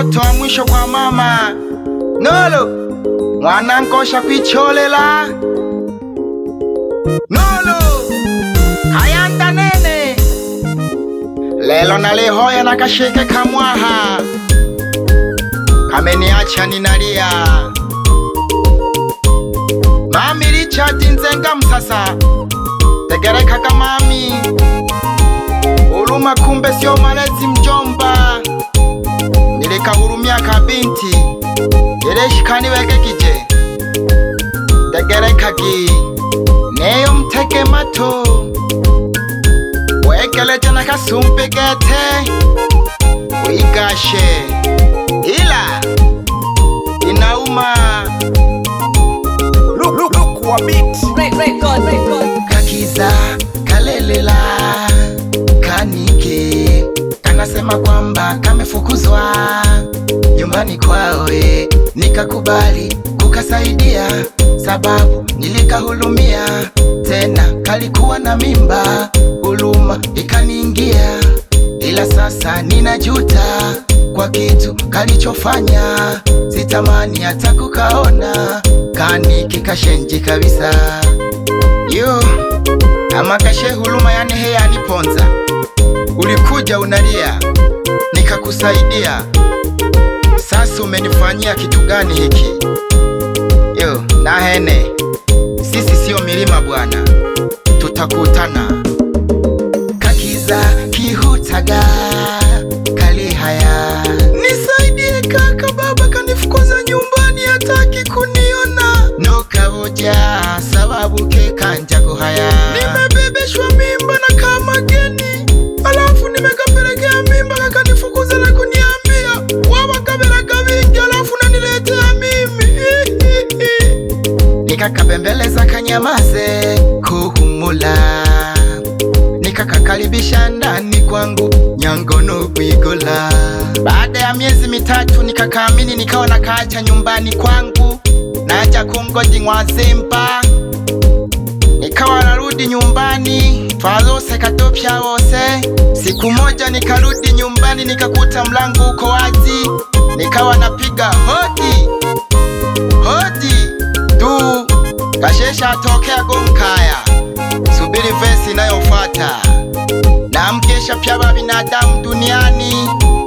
mtoto wa mwisho kwa mama. Nolo mwana nkosha kwicholela. Nolo kayanda nene lelo nalihoya nakashike kamwaha kameniacha ninalia. Mami Richard Nzenga Msasa tegereka kamami uluma, kumbe sio malezi mjomba. Nilikahurumia kabinti yereshikani wegekije tegerekagi neyo mteke mato wekelete nakasumpigete wigashe ila inauma. Look wa beat record Kakiza kalelela kanike kanasema kwamba kamefukuzwa nyumbani kwawe, nikakubali kukasaidia sababu nilikahulumia. Tena kalikuwa na mimba, huluma ikaniingia, ila sasa ninajuta kwa kitu kalichofanya. Sitamani hata kukaona kaniki kashenji kabisa. Yo ama kashe huluma yani heya niponza. Ulikuja unalia nikakusaidia, sasa umenifanyia kitu gani hiki? Yo nahene, sisi sio milima bwana, tutakutana. Kakiza kihutaga kalihaya, nisaidie kaka, baba kanifukuza nyumbani, hataki kuniona. Nokaboja sababu kekanja kuhaya, nimebebeshwa mimba na kama geni, alafu nimekapelekea mimba kakanifukuza na kuniambia wawakabelaka vingi, alafu naniletea mimi. Nikakabembeleza kanyamaze kuhumula, nikakakaribisha ndani kwangu nyangono kuigola. Baada ya miezi mitatu nikakaamini, nikawa nakaacha nyumbani kwangu naja kungoji Ngwazimba. Nikawa narudi nyumbani twalose katopya wose. Siku moja nikarudi nyumbani nikakuta mlango uko wazi, nikawa napiga hodi hodi tu, kashesha atokea gomkaya. Subiri vesi inayofuata. Na mkesha pya ba binadamu duniani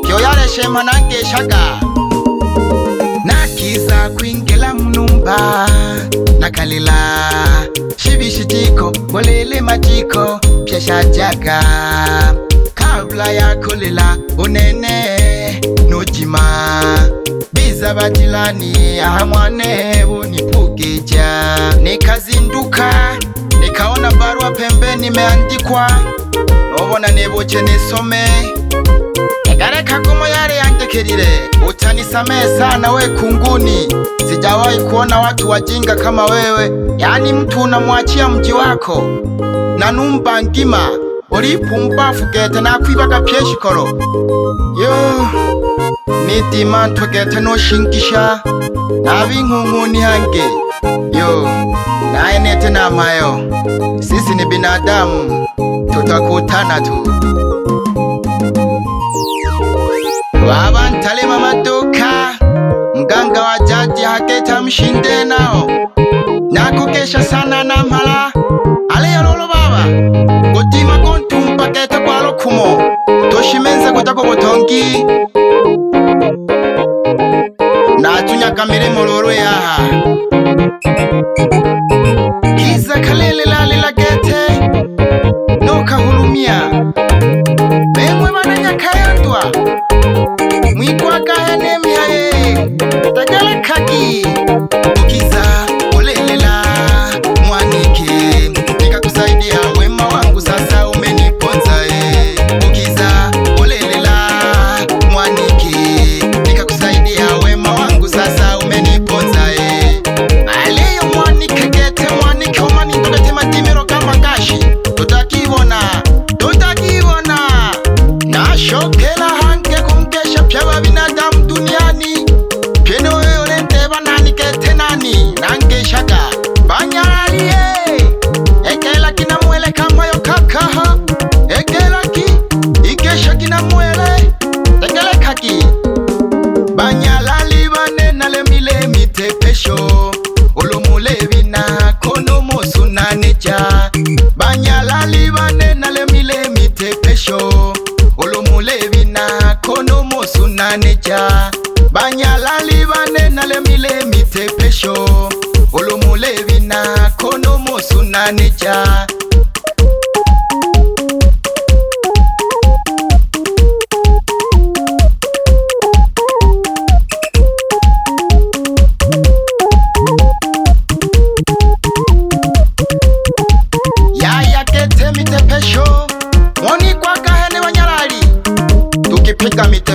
kyo yaleshe manangeshaga. Nakiza kuingela mnumba nakalila shibishijiko bolele majiko pyesha jaga, kabla ya kulela unene nojima biza batilani ahamwane bunipugija. Nikazinduka nikaona barua pembeni imeandikwa, nobona neboche nisome. Egareka komo yale yandekerire, utanisamehe sana we kunguni, sijawahi kuona watu wajinga kama wewe. Yani mtu unamwachia mji wako na numba ngima ulipumbafu gete na kwibaga pyeshikoro. Yo nitima ntogete no shingisha nabinkunguni hange. Yo naenete namayo, sisi ni binadamu, tutakutana tu. Baba ntalema maduka, mganga wa jadi haketa mshinde nao, nakukesha sana na mpala aliya lolo baba kutima kontumpa keta kwa lokumo toshimenza kutako botongi na tunyaka mirimo loro yaha. Kiza kalele lalila gete nokahulumia bemwe bananyakayandwa mwikwaga hene mihaye tagala kaki. Ukiza ulelela mwanike nikakusaidia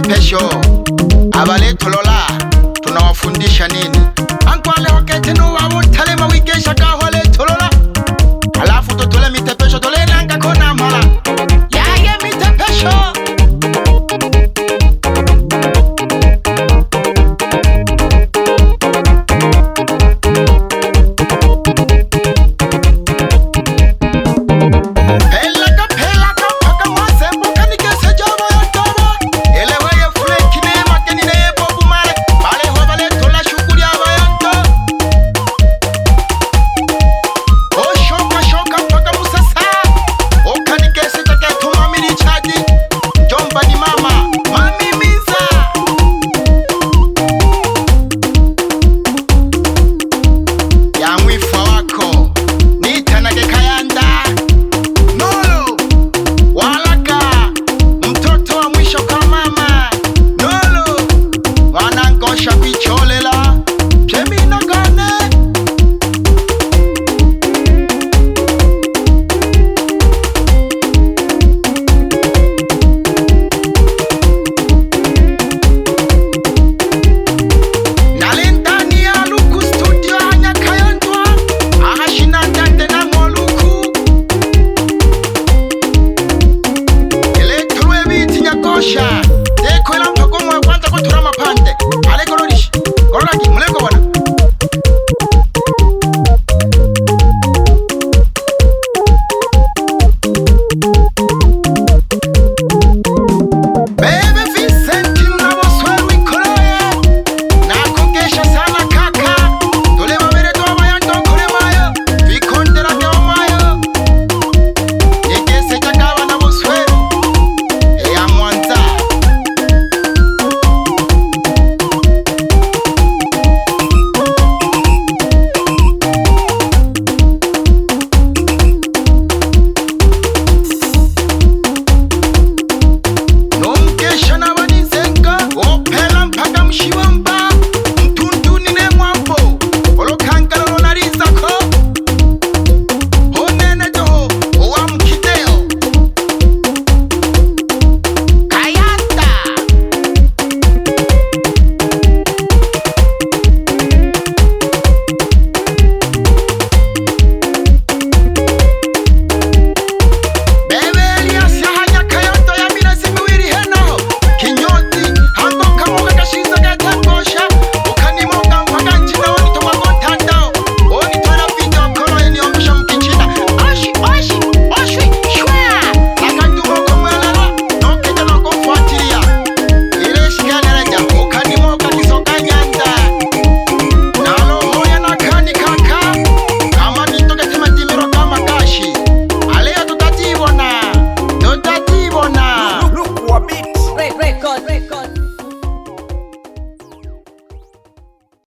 pesho. Abale tolola tunawafundisha